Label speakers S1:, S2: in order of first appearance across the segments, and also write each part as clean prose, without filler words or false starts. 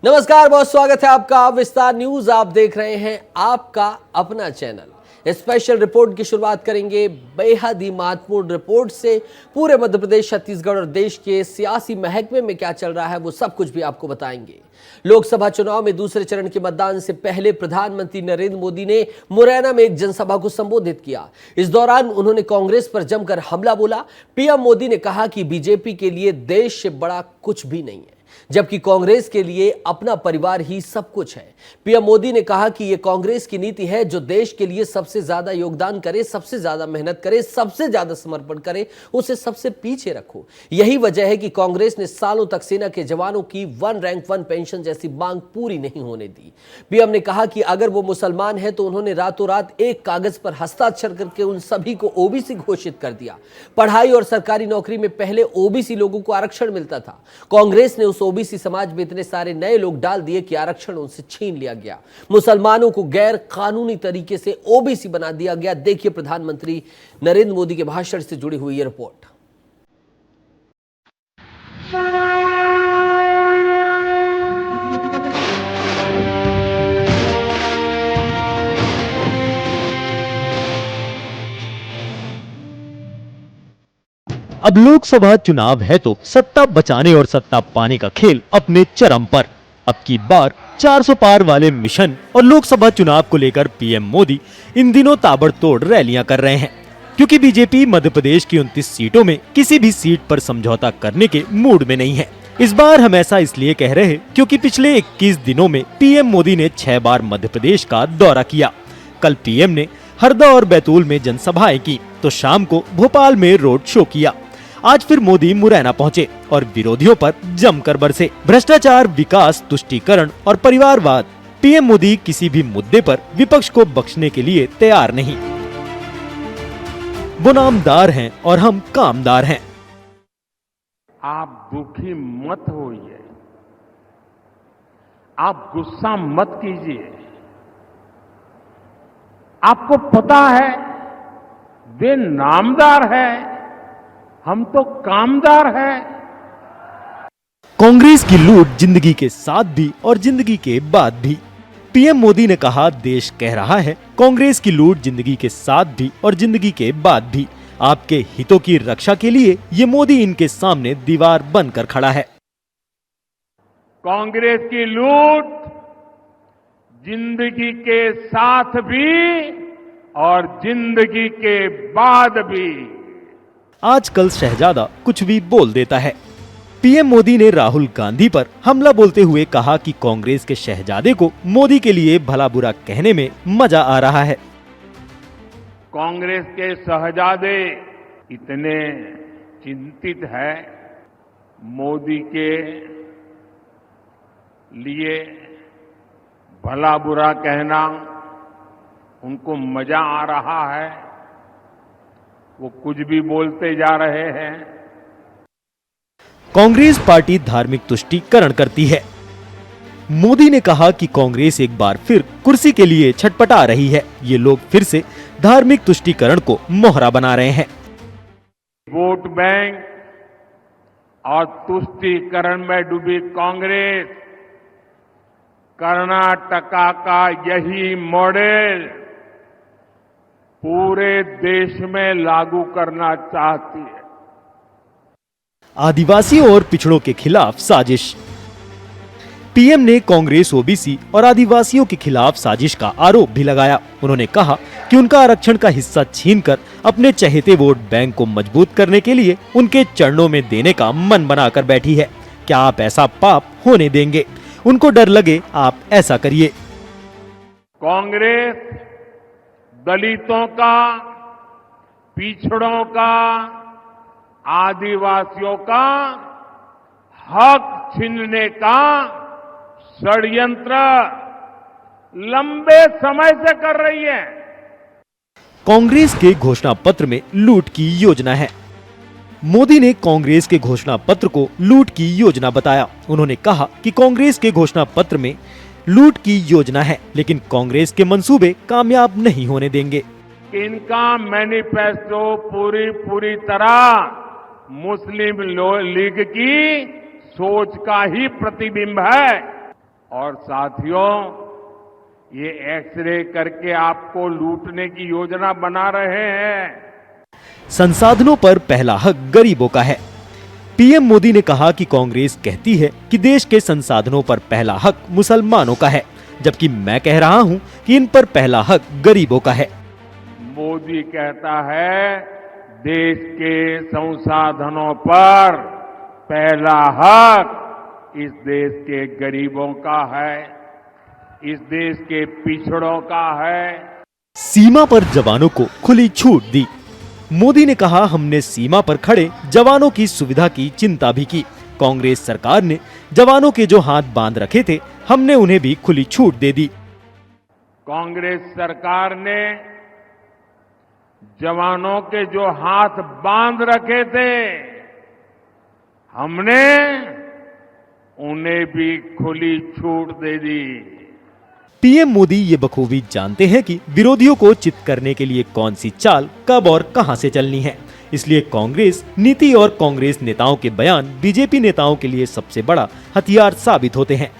S1: नमस्कार, बहुत स्वागत है आपका विस्तार न्यूज। आप देख रहे हैं आपका अपना चैनल। स्पेशल रिपोर्ट की शुरुआत करेंगे बेहद ही महत्वपूर्ण रिपोर्ट से। पूरे मध्य प्रदेश, छत्तीसगढ़ और देश के सियासी महकमे में क्या चल रहा है वो सब कुछ भी आपको बताएंगे। लोकसभा चुनाव में दूसरे चरण के मतदान से पहले प्रधानमंत्री नरेंद्र मोदी ने मुरैना में एक जनसभा को संबोधित किया। इस दौरान उन्होंने कांग्रेस पर जमकर हमला बोला। पीएम मोदी ने कहा कि बीजेपी के लिए देश से बड़ा कुछ भी नहीं है, जबकि कांग्रेस के लिए अपना परिवार ही सब कुछ है। पीएम मोदी ने कहा कि यह कांग्रेस की नीति है जो देश के लिए सबसे ज्यादा योगदान करे, सबसे ज्यादा मेहनत करे, सबसे ज्यादा समर्पण करे, उसे सबसे पीछे रखो। यही वजह है कि कांग्रेस ने सालों तक सेना के जवानों की 1 रैंक 1 पेंशन जैसी मांग पूरी नहीं होने दी। पीएम ने कहा कि अगर वो मुसलमान है तो उन्होंने रातों रात एक कागज पर हस्ताक्षर करके उन सभी को ओबीसी घोषित कर दिया। पढ़ाई और सरकारी नौकरी में पहले ओबीसी लोगों को आरक्षण मिलता था। कांग्रेस ने उस ओबीसी समाज में इतने सारे नए लोग डाल दिए कि आरक्षण उनसे छीन लिया गया। मुसलमानों को गैर कानूनी तरीके से ओबीसी बना दिया गया। देखिए प्रधानमंत्री नरेंद्र मोदी के भाषण से जुड़ी हुई ये रिपोर्ट।
S2: अब लोकसभा चुनाव है तो सत्ता बचाने और सत्ता पाने का खेल अपने चरम पर। अब की बार 400 पार वाले मिशन और लोकसभा चुनाव को लेकर पीएम मोदी इन दिनों ताबड़तोड़ रैलियां कर रहे हैं, क्योंकि बीजेपी मध्य प्रदेश की 29 सीटों में किसी भी सीट पर समझौता करने के मूड में नहीं है। इस बार हम ऐसा इसलिए कह रहे हैं क्योंकि पिछले 21 दिनों में पीएम मोदी ने 6 बार मध्य प्रदेश का दौरा किया। कल पीएम ने हरदा और बैतूल में जनसभाएं की तो शाम को भोपाल में रोड शो किया। आज फिर मोदी मुरैना पहुंचे और विरोधियों पर जमकर बरसे। भ्रष्टाचार, विकास, तुष्टीकरण और परिवारवाद, पीएम मोदी किसी भी मुद्दे पर विपक्ष को बख्शने के लिए तैयार नहीं। वो नामदार हैं और हम कामदार हैं।
S3: आप दुखी मत होइए, आप गुस्सा मत कीजिए। आपको पता है वे नामदार है, हम तो कामदार हैं।
S2: कांग्रेस की लूट जिंदगी के साथ भी और जिंदगी के बाद भी। पीएम मोदी ने कहा, देश कह रहा है कांग्रेस की लूट जिंदगी के साथ भी और जिंदगी के बाद भी। आपके हितों की रक्षा के लिए ये मोदी इनके सामने दीवार बनकर खड़ा है।
S3: कांग्रेस की लूट जिंदगी के साथ भी और जिंदगी के बाद भी।
S2: आजकल शहजादा कुछ भी बोल देता है। पीएम मोदी ने राहुल गांधी पर हमला बोलते हुए कहा कि कांग्रेस के शहजादे को मोदी के लिए भला बुरा कहने में मजा आ रहा है।
S3: कांग्रेस के शहजादे इतने चिंतित है मोदी के लिए भला बुरा कहना उनको मजा आ रहा है, वो कुछ भी बोलते जा रहे हैं।
S2: कांग्रेस पार्टी धार्मिक तुष्टीकरण करती है। मोदी ने कहा कि कांग्रेस एक बार फिर कुर्सी के लिए छटपटा रही है। ये लोग फिर से धार्मिक तुष्टीकरण को मोहरा बना रहे हैं।
S3: वोट बैंक और तुष्टीकरण में डूबी कांग्रेस कर्नाटका का यही मॉडल पूरे देश में लागू करना चाहती है।
S2: आदिवासियों और पिछड़ों के खिलाफ साजिश। पीएम ने कांग्रेस, ओबीसी और आदिवासियों के खिलाफ साजिश का आरोप भी लगाया। उन्होंने कहा कि उनका आरक्षण का हिस्सा छीनकर अपने चहेते वोट बैंक को मजबूत करने के लिए उनके चरणों में देने का मन बनाकर बैठी है। क्या आप ऐसा पाप होने देंगे? उनको डर लगे आप ऐसा करिए।
S3: कांग्रेस दलितों का, पिछड़ों का, आदिवासियों का हक छीनने का षड्यंत्र लंबे समय से कर रही है।
S2: कांग्रेस के घोषणा पत्र में लूट की योजना है। मोदी ने कांग्रेस के घोषणा पत्र को लूट की योजना बताया। उन्होंने कहा कि कांग्रेस के घोषणा पत्र में लूट की योजना है, लेकिन कांग्रेस के मंसूबे कामयाब नहीं होने देंगे।
S3: इनका मैनिफेस्टो पूरी तरह मुस्लिम लीग की सोच का ही प्रतिबिंब है। और साथियों, ये एक्सरे करके आपको लूटने की योजना बना रहे हैं।
S2: संसाधनों पर पहला हक गरीबों का है। पीएम मोदी ने कहा कि कांग्रेस कहती है कि देश के संसाधनों पर पहला हक मुसलमानों का है, जबकि मैं कह रहा हूं कि इन पर पहला हक गरीबों का है।
S3: मोदी कहता है देश के संसाधनों पर पहला हक इस देश के गरीबों का है, इस देश के पिछड़ों का है।
S2: सीमा पर जवानों को खुली छूट दी। मोदी ने कहा, हमने सीमा पर खड़े जवानों की सुविधा की चिंता भी की। कांग्रेस सरकार ने जवानों के जो हाथ बांध रखे थे, हमने उन्हें भी खुली छूट दे दी।
S3: कांग्रेस सरकार ने जवानों के जो हाथ बांध रखे थे, हमने उन्हें भी खुली छूट दे दी।
S2: पीएम मोदी ये बखूबी जानते हैं कि विरोधियों को चित करने के लिए कौन सी चाल कब और कहां से चलनी है। इसलिए कांग्रेस नीति और कांग्रेस नेताओं के बयान बीजेपी नेताओं के लिए सबसे बड़ा हथियार साबित होते हैं।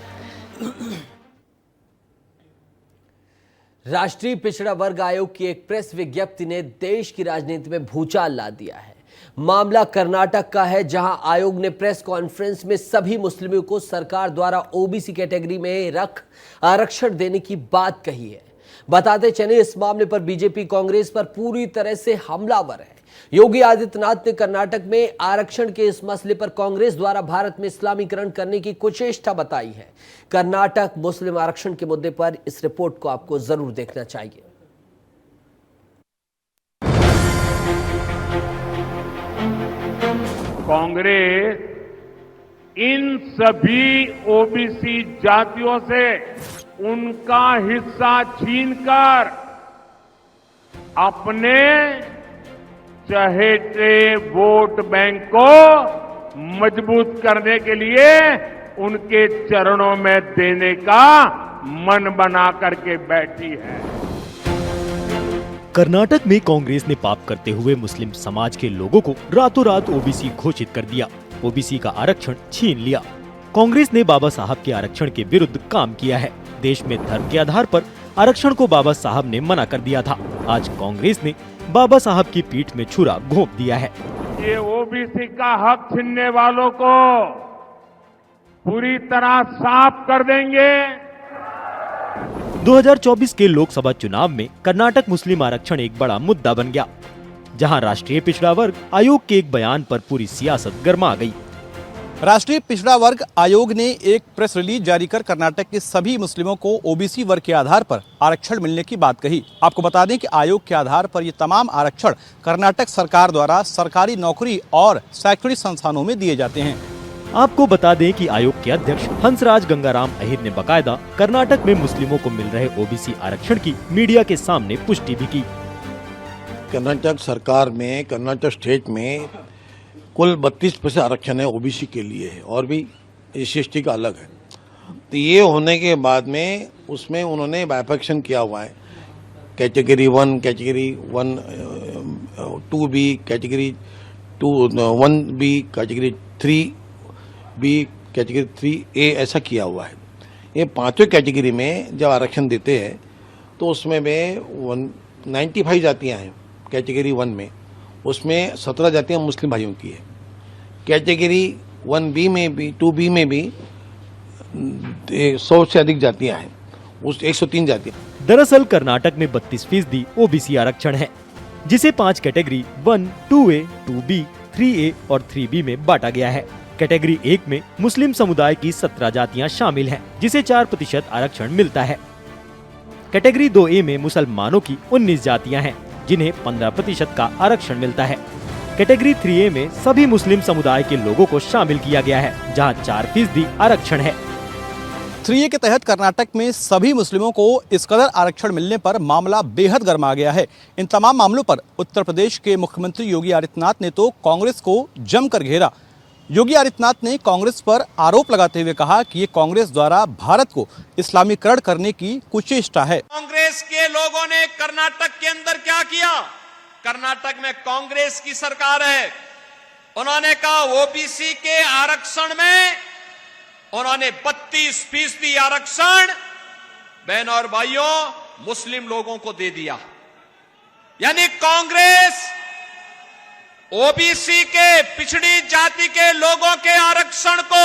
S1: राष्ट्रीय पिछड़ा वर्ग आयोग की एक प्रेस विज्ञप्ति ने देश की राजनीति में भूचाल ला दिया है। मामला कर्नाटक का है, जहां आयोग ने प्रेस कॉन्फ्रेंस में सभी मुस्लिमों को सरकार द्वारा ओबीसी कैटेगरी में रख आरक्षण देने की बात कही है। बताते चले, इस मामले पर बीजेपी कांग्रेस पर पूरी तरह से हमलावर है। योगी आदित्यनाथ ने कर्नाटक में आरक्षण के इस मसले पर कांग्रेस द्वारा भारत में इस्लामीकरण करने की कुचेष्टा बताई है। कर्नाटक मुस्लिम आरक्षण के मुद्दे पर इस रिपोर्ट को आपको जरूर देखना चाहिए।
S3: कांग्रेस इन सभी ओबीसी जातियों से उनका हिस्सा छीनकर अपने चहेते वोट बैंक को मजबूत करने के लिए उनके चरणों में देने का मन बना करके बैठी है।
S2: कर्नाटक में कांग्रेस ने पाप करते हुए मुस्लिम समाज के लोगों को रातों रात ओबीसी घोषित कर दिया, ओबीसी का आरक्षण छीन लिया। कांग्रेस ने बाबा साहब के आरक्षण के विरुद्ध काम किया है। देश में धर्म के आधार पर आरक्षण को बाबा साहब ने मना कर दिया था। आज कांग्रेस ने बाबा साहब की पीठ में छुरा घोंप दिया है।
S3: ये ओबीसी का हक छीनने वालों को पूरी तरह साफ कर देंगे।
S2: 2024 के लोकसभा चुनाव में कर्नाटक मुस्लिम आरक्षण एक बड़ा मुद्दा बन गया, जहां राष्ट्रीय पिछड़ा वर्ग आयोग के एक बयान पर पूरी सियासत गर्मा गई।
S4: राष्ट्रीय पिछड़ा वर्ग आयोग ने एक प्रेस रिलीज जारी कर कर्नाटक के सभी मुस्लिमों को ओबीसी वर्ग के आधार पर आरक्षण मिलने की बात कही। आपको बता दें कि आयोग के आधार पर ये तमाम आरक्षण कर्नाटक सरकार द्वारा सरकारी नौकरी और शैक्षणिक संस्थानों में दिए जाते हैं।
S2: आपको बता दें कि आयोग के अध्यक्ष हंसराज गंगाराम अहिर ने बकायदा कर्नाटक में मुस्लिमों को मिल रहे ओबीसी आरक्षण की मीडिया के सामने पुष्टि भी की।
S5: कर्नाटक सरकार में, कर्नाटक स्टेट में कुल 32% आरक्षण है ओबीसी के लिए है और भी एससी का अलग है। तो ये होने के बाद में उसमें उन्होंने बाइफर्केशन किया हुआ है, category 1, category 1 2B, category 1B, category 3B, category 3A ऐसा किया हुआ है। ये पांचों कैटेगरी में जब आरक्षण देते हैं तो उसमें 95 जातियां हैं कैटेगरी 1 में, उसमें 17 जातियां मुस्लिम भाइयों की है। कैटेगरी 1B में भी 2B में भी 100 से अधिक जातियां हैं, उस 103 जातियां।
S2: दरअसल कर्नाटक में 32% ओबीसी आरक्षण है, जिसे 5 कैटेगरी 1, 2A, 2B, 3A और 3B में बांटा गया है। कैटेगरी 1 में मुस्लिम समुदाय की 17 जातियां शामिल हैं, जिसे 4% आरक्षण मिलता है। कैटेगरी 2A में मुसलमानों की 19 जातियां हैं, जिन्हें 15% का आरक्षण मिलता है। कैटेगरी 3A में सभी मुस्लिम समुदाय के लोगों को शामिल किया गया है, जहां 4% आरक्षण है।
S4: 3A के तहत कर्नाटक में सभी मुस्लिमों को इस कदर आरक्षण मिलने पर मामला बेहद गर्मा गया है। इन तमाम मामलों पर उत्तर प्रदेश के मुख्यमंत्री योगी आदित्यनाथ ने तो कांग्रेस को जमकर घेरा। योगी आदित्यनाथ ने कांग्रेस पर आरोप लगाते हुए कहा कि ये कांग्रेस द्वारा भारत को इस्लामीकरण करने की कुचेष्टा है।
S6: कांग्रेस के लोगों ने कर्नाटक के अंदर क्या किया? कर्नाटक में कांग्रेस की सरकार है, उन्होंने कहा ओबीसी के आरक्षण में उन्होंने 32% आरक्षण बहनों और भाइयों मुस्लिम लोगों को दे दिया। यानी कांग्रेस ओबीसी के, पिछड़ी जाति के लोगों के आरक्षण को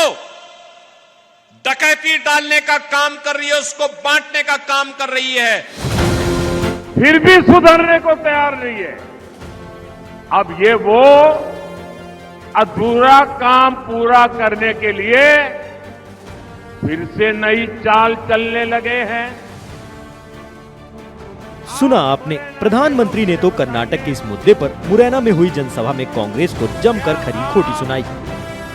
S6: डकैती डालने का काम कर रही है, उसको बांटने का काम कर रही है।
S3: फिर भी सुधरने को तैयार नहीं है। अब ये वो अधूरा काम पूरा करने के लिए फिर से नई चाल चलने लगे हैं।
S2: सुना आपने, प्रधानमंत्री ने तो कर्नाटक के इस मुद्दे पर मुरैना में हुई जनसभा में कांग्रेस को जमकर खरी खोटी सुनाई।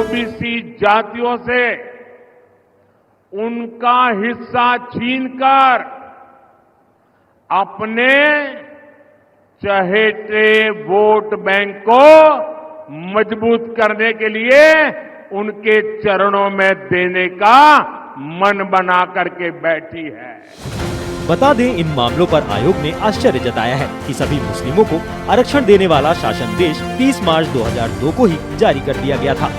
S3: ओबीसी जातियों से उनका हिस्सा छीनकर अपने चहेते वोट बैंक को मजबूत करने के लिए उनके चरणों में देने का मन बना करके बैठी है।
S2: बता दें, इन मामलों पर आयोग ने आश्चर्य जताया है कि सभी मुस्लिमों को आरक्षण देने वाला शासनादेश 30 मार्च 2002 को ही जारी कर दिया गया था।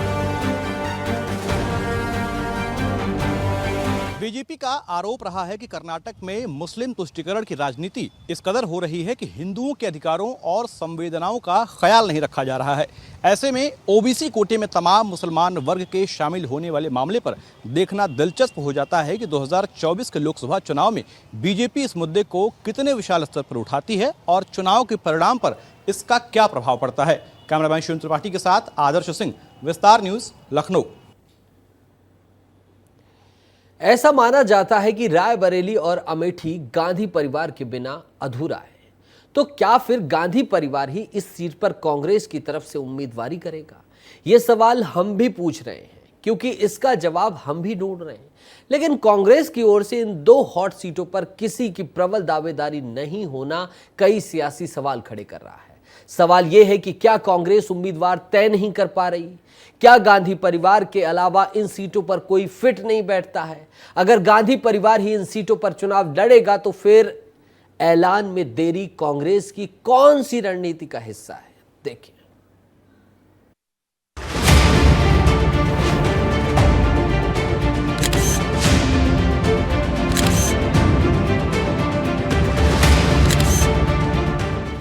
S4: बीजेपी का आरोप रहा है कि कर्नाटक में मुस्लिम तुष्टीकरण की राजनीति इस कदर हो रही है कि हिंदुओं के अधिकारों और संवेदनाओं का ख्याल नहीं रखा जा रहा है। ऐसे में ओबीसी कोटे में तमाम मुसलमान वर्ग के शामिल होने वाले मामले पर देखना दिलचस्प हो जाता है कि 2024 के लोकसभा चुनाव में बीजेपी इस मुद्दे को कितने विशाल स्तर पर उठाती है और चुनाव के परिणाम पर इसका क्या प्रभाव पड़ता है। कैमरामैन शिव त्रिपाठी के साथ आदर्श सिंह, विस्तार न्यूज, लखनऊ।
S1: ऐसा माना जाता है कि रायबरेली और अमेठी गांधी परिवार के बिना अधूरा है। तो क्या फिर गांधी परिवार ही इस सीट पर कांग्रेस की तरफ से उम्मीदवारी करेगा? ये सवाल हम भी पूछ रहे हैं, क्योंकि इसका जवाब हम भी ढूंढ रहे हैं। लेकिन कांग्रेस की ओर से इन दो हॉट सीटों पर किसी की प्रबल दावेदारी नहीं होना कई सियासी सवाल खड़े कर रहा है। सवाल यह है कि क्या कांग्रेस उम्मीदवार तय नहीं कर पा रही? क्या गांधी परिवार के अलावा इन सीटों पर कोई फिट नहीं बैठता है? अगर गांधी परिवार ही इन सीटों पर चुनाव लड़ेगा तो फिर ऐलान में देरी कांग्रेस की कौन सी रणनीति का हिस्सा है? देखिए।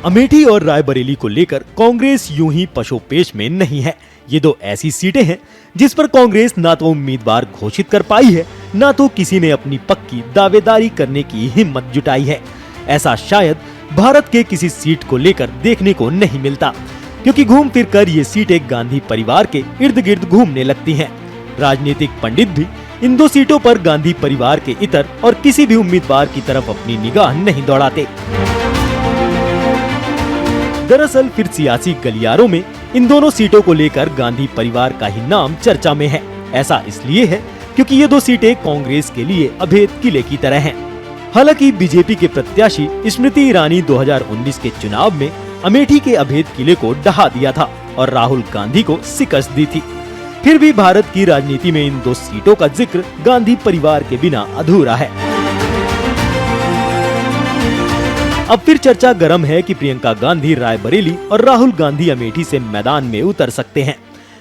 S2: अमेठी और रायबरेली को लेकर कांग्रेस यूं ही पशोपेश में नहीं है। ये दो ऐसी सीटें हैं जिस पर कांग्रेस ना तो उम्मीदवार घोषित कर पाई है, ना तो किसी ने अपनी पक्की दावेदारी करने की हिम्मत जुटाई है। ऐसा शायद भारत के किसी सीट को लेकर देखने को नहीं मिलता, क्योंकि घूम फिर कर ये सीटें गांधी परिवार के इर्द गिर्द घूमने लगती हैं। राजनीतिक पंडित भी इन दो सीटों पर गांधी परिवार के इतर और किसी भी उम्मीदवार की तरफ अपनी निगाह नहीं दौड़ाते। दरअसल फिर सियासी गलियारों में इन दोनों सीटों को लेकर गांधी परिवार का ही नाम चर्चा में है। ऐसा इसलिए है क्योंकि ये दो सीटें कांग्रेस के लिए अभेद किले की तरह हैं। हालांकि बीजेपी के प्रत्याशी स्मृति ईरानी 2019 के चुनाव में अमेठी के अभेद किले को ढहा दिया था और राहुल गांधी को शिकस्त दी थी। फिर भी भारत की राजनीति में इन दो सीटों का जिक्र गांधी परिवार के बिना अधूरा है। अब फिर चर्चा गर्म है कि प्रियंका गांधी रायबरेली और राहुल गांधी अमेठी से मैदान में उतर सकते हैं।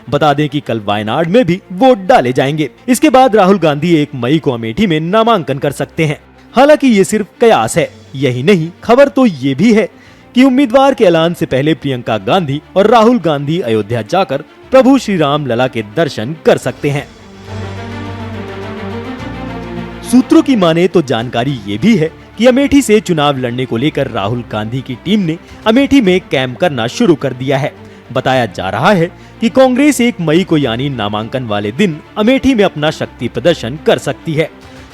S2: बता दें कि कल वायनाड में भी वोट डाले जाएंगे। इसके बाद राहुल गांधी 1 मई को अमेठी में नामांकन कर सकते हैं। हालांकि ये सिर्फ कयास है। यही नहीं, खबर तो ये भी है कि उम्मीदवार के ऐलान से पहले प्रियंका गांधी और राहुल गांधी अयोध्या जाकर प्रभु श्री राम लला के दर्शन कर सकते हैं। सूत्रों की माने तो जानकारी ये भी है कि अमेठी से चुनाव लड़ने को लेकर राहुल गांधी की टीम ने अमेठी में कैंप करना शुरू कर दिया है। बताया जा रहा है कि कांग्रेस 1 मई को यानी नामांकन वाले दिन अमेठी में अपना शक्ति प्रदर्शन कर सकती है।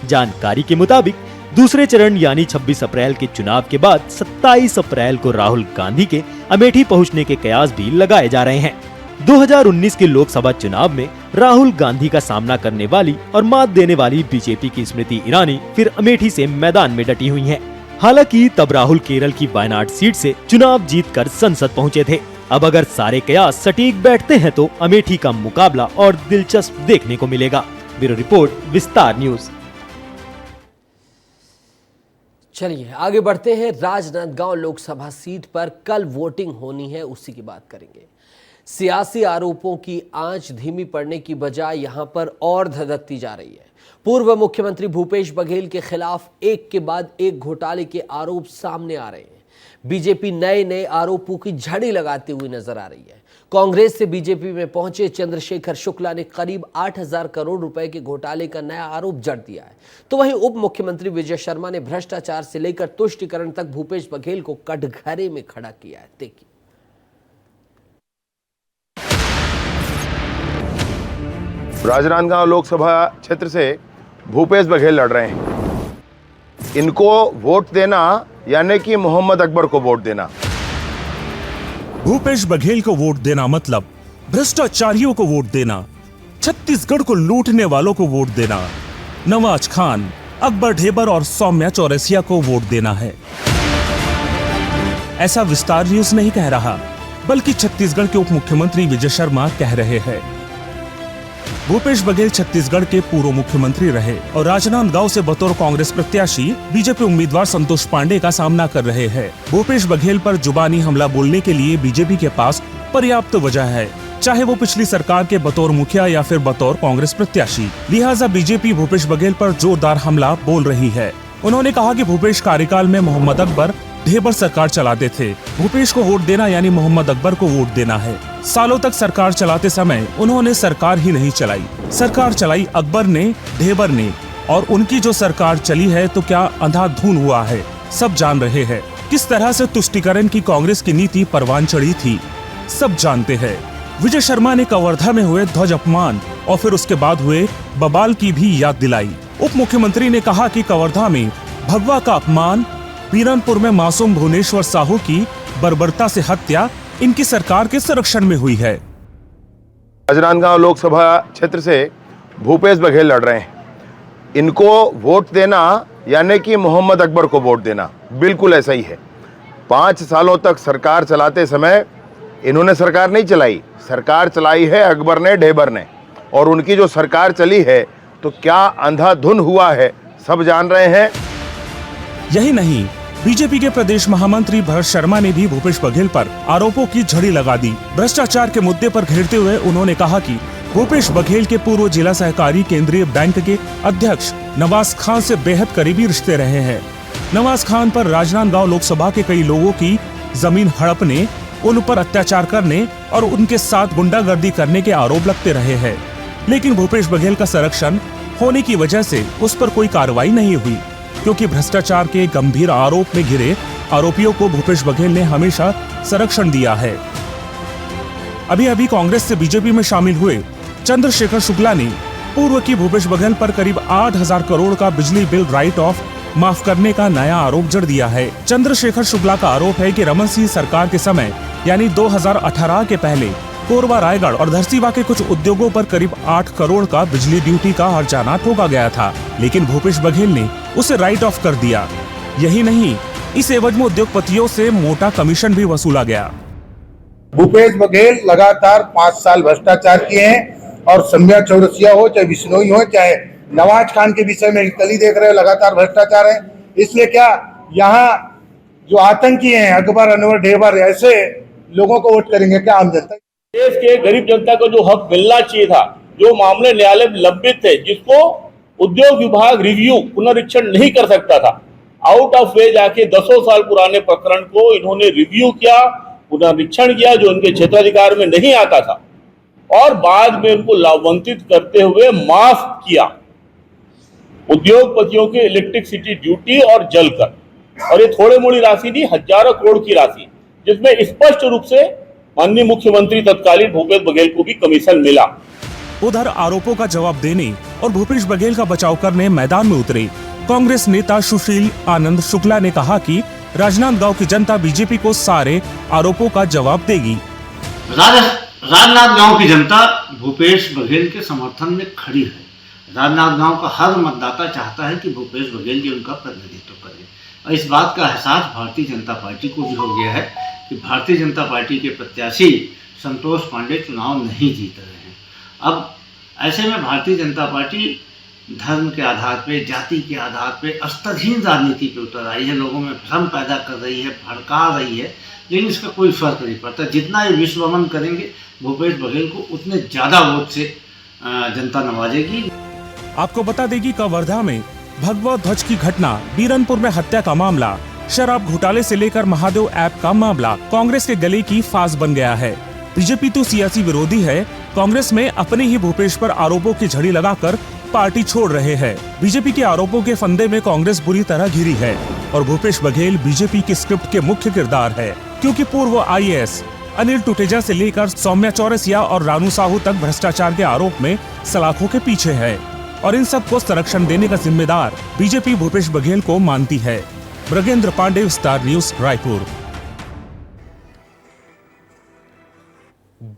S2: जानकारी के मुताबिक दूसरे चरण यानी 26 अप्रैल के चुनाव के बाद 27 अप्रैल को राहुल गांधी के अमेठी पहुंचने के कयास भी लगाए जा रहे हैं। 2019 के लोकसभा चुनाव में राहुल गांधी का सामना करने वाली और मात देने वाली बीजेपी की स्मृति ईरानी फिर अमेठी से मैदान में डटी हुई हैं। हालांकि तब राहुल केरल की वायनाड सीट से चुनाव जीतकर संसद पहुंचे थे। अब अगर सारे कयास सटीक बैठते हैं तो अमेठी का मुकाबला और दिलचस्प देखने को मिलेगा। ब्यूरो रिपोर्ट, विस्तार न्यूज।
S1: चलिए आगे बढ़ते हैं। राजनांदगांव लोकसभा सीट पर कल वोटिंग होनी है, उसी की बात करेंगे। सियासी आरोपों की आंच धीमी पड़ने की बजाय यहां पर और धधकती जा रही है। पूर्व मुख्यमंत्री भूपेश बघेल के खिलाफ एक के बाद एक घोटाले के आरोप सामने आ रहे हैं। बीजेपी नए नए आरोपों की झड़ी लगाती हुई नजर आ रही है। कांग्रेस से बीजेपी में पहुंचे चंद्रशेखर शुक्ला ने करीब 8,000 करोड़ रुपए के घोटाले का नया आरोप जड़ दिया है। तो वहीं उप मुख्यमंत्री विजय शर्मा ने भ्रष्टाचार से लेकर तुष्टीकरण तक भूपेश बघेल को कटघरे में खड़ा किया है। देखिए,
S7: राजनांदगांव लोकसभा क्षेत्र से भूपेश बघेल लड़ रहे हैं। इनको वोट देना यानी कि मोहम्मद अकबर को वोट देना।
S8: भूपेश बघेल को वोट देना मतलब भ्रष्टाचारियों को वोट देना, छत्तीसगढ़ को लूटने वालों को वोट देना, नवाज खान, अकबर ढेबर और सौम्या चौरसिया को वोट देना है। ऐसा विस्तार न्यूज नहीं कह रहा, बल्कि छत्तीसगढ़ के उप मुख्यमंत्री विजय शर्मा कह रहे हैं। भूपेश बघेल छत्तीसगढ़ के पूर्व मुख्यमंत्री रहे और राजनांदगांव से बतौर कांग्रेस प्रत्याशी बीजेपी उम्मीदवार संतोष पांडे का सामना कर रहे हैं। भूपेश बघेल पर जुबानी हमला बोलने के लिए बीजेपी के पास पर्याप्त वजह है, चाहे वो पिछली सरकार के बतौर मुखिया या फिर बतौर कांग्रेस प्रत्याशी। लिहाजा बीजेपी भूपेश बघेल पर जोरदार हमला बोल रही है। उन्होंने कहा कि भूपेश कार्यकाल में मोहम्मद अकबर ढेबर सरकार चलाते थे। भूपेश को वोट देना यानी मोहम्मद अकबर को वोट देना है। सालों तक सरकार चलाते समय उन्होंने सरकार ही नहीं चलाई, सरकार चलाई अकबर ने, ढेबर ने, और उनकी जो सरकार चली है तो क्या अंधाधुन हुआ है, सब जान रहे हैं। किस तरह से तुष्टीकरण की कांग्रेस की नीति परवान चढ़ी थी, सब जानते हैं। विजय शर्मा ने कवर्धा में हुए ध्वज अपमान और फिर उसके बाद हुए बवाल की भी याद दिलाई। उप मुख्यमंत्री ने कहा कि कवर्धा में भगवा का अपमान, पीरनपुर में मासूम भुवनेश्वर साहू की बर्बरता से हत्या इनकी सरकार के संरक्षण में हुई है।
S7: राजनांदगांव लोकसभा क्षेत्र से भूपेश बघेल लड़ रहे हैं। इनको वोट देना यानी कि मोहम्मद अकबर को वोट देना, बिल्कुल ऐसा ही है। 5 सालों तक सरकार चलाते समय इन्होंने सरकार नहीं चलाई, सरकार चलाई है अकबर ने, ढेबर ने, और उनकी जो सरकार चली है तो क्या अंधाधुन हुआ है, सब जान रहे हैं।
S8: यही नहीं, बीजेपी के प्रदेश महामंत्री भरत शर्मा ने भी भूपेश बघेल पर आरोपों की झड़ी लगा दी। भ्रष्टाचार के मुद्दे पर घेरते हुए उन्होंने कहा कि भूपेश बघेल के पूर्व जिला सहकारी केंद्रीय बैंक के अध्यक्ष नवाज खान से बेहद करीबी रिश्ते रहे हैं। नवाज खान पर राजनांदगांव लोकसभा के कई लोगों की जमीन हड़पने, उन पर अत्याचार करने और उनके साथ गुंडागर्दी करने के आरोप लगते रहे हैं। लेकिन भूपेश बघेल का संरक्षण होने की वजह से उस पर कोई कार्रवाई नहीं हुई, क्योंकि भ्रष्टाचार के गंभीर आरोप में घिरे आरोपियों को भूपेश बघेल ने हमेशा संरक्षण दिया है। अभी अभी कांग्रेस से बीजेपी में शामिल हुए चंद्रशेखर शुक्ला ने पूर्व की भूपेश बघेल पर करीब 8,000 करोड़ का बिजली बिल राइट ऑफ माफ करने का नया आरोप जड़ दिया है। चंद्रशेखर शुक्ला का आरोप है कि रमन सिंह सरकार के समय यानी 2018 के पहले कोरबा, रायगढ़ और धरसीवा के कुछ उद्योगों पर करीब 8 करोड़ का बिजली ड्यूटी का हर्जाना ठोका गया था, लेकिन भूपेश बघेल ने उसे राइट ऑफ कर दिया। यही नहीं, इस एवज में उद्योगपतियों से मोटा कमीशन भी वसूला गया।
S9: भूपेश बघेल लगातार 5 साल भ्रष्टाचार किए हैं, और सौम्या चौरसिया हो, चाहे बिश्नोई हो, चाहे नवाज खान के विषय में कल ही देख रहे हो, लगातार भ्रष्टाचार है। इसलिए क्या यहाँ जो आतंकी हैं अकबर, अनवर, ढेबर, ऐसे लोगों को वोट करेंगे क्या आम जनता?
S10: देश के गरीब जनता को जो हक मिलना चाहिए था, जो मामले न्यायालय में लंबित थे, जिसको उद्योग विभाग रिव्यू पुनरीक्षण नहीं कर सकता था, आउट ऑफ वे जाके 10 साल पुराने प्रकरण को इन्होंने रिव्यू किया, पुनरीक्षण किया, जो उनके क्षेत्राधिकार में नहीं आता था, और बाद में उनको लाभान्वित करते हुए माफ किया उद्योगपतियों के इलेक्ट्रिसिटी ड्यूटी और जल कर। और ये थोड़े मोड़ी राशि नहीं, हजारों करोड़ की राशि, जिसमें स्पष्ट रूप से माननीय मुख्यमंत्री तत्कालीन भूपेश बघेल को भी कमीशन मिला।
S8: उधर आरोपों का जवाब देने और भूपेश बघेल का बचाव करने मैदान में उतरे कांग्रेस नेता सुशील आनंद शुक्ला ने कहा कि राजनांदगांव की जनता बीजेपी को सारे आरोपों का जवाब देगी।
S11: राजनांदगांव की जनता भूपेश बघेल के समर्थन में खड़ी है। राजनांदगांव का हर मतदाता चाहता है कि भूपेश बघेल जी उनका प्रतिनिधित्व करें, और इस बात का एहसास भारतीय जनता पार्टी को भी हो गया है कि भारतीय जनता पार्टी के प्रत्याशी संतोष पांडे चुनाव नहीं जीत रहे हैं। अब ऐसे में भारतीय जनता पार्टी धर्म के आधार पे, जाति के आधार पे स्तरहीन राजनीति पे उतर आई है, लोगों में भ्रम पैदा कर रही है, भड़का रही है, लेकिन इसका कोई फर्क नहीं पड़ता। जितना ये विश्वमन करेंगे भूपेश बघेल को, उतने ज़्यादा वोट से जनता नवाजेगी।
S8: आपको बता देगी कवर्धा में भगवा ध्वज की घटना, बीरनपुर में हत्या का मामला, शराब घोटाले से लेकर महादेव ऐप का मामला कांग्रेस के गले की फांस बन गया है। बीजेपी तो सियासी विरोधी है, कांग्रेस में अपने ही भूपेश पर आरोपों की झड़ी लगाकर पार्टी छोड़ रहे हैं। बीजेपी के आरोपों के फंदे में कांग्रेस बुरी तरह घिरी है और भूपेश बघेल बीजेपी की स्क्रिप्ट के मुख्य किरदार है, क्योंकि पूर्व आईएएस अनिल टुटेजा से लेकर सौम्या चौरसिया और रानू साहू तक भ्रष्टाचार के आरोप में सलाखों के पीछे है और इन सब को संरक्षण देने का जिम्मेदार बीजेपी भूपेश बघेल को मानती है। Brajendra Pandey, Star News, Raipur.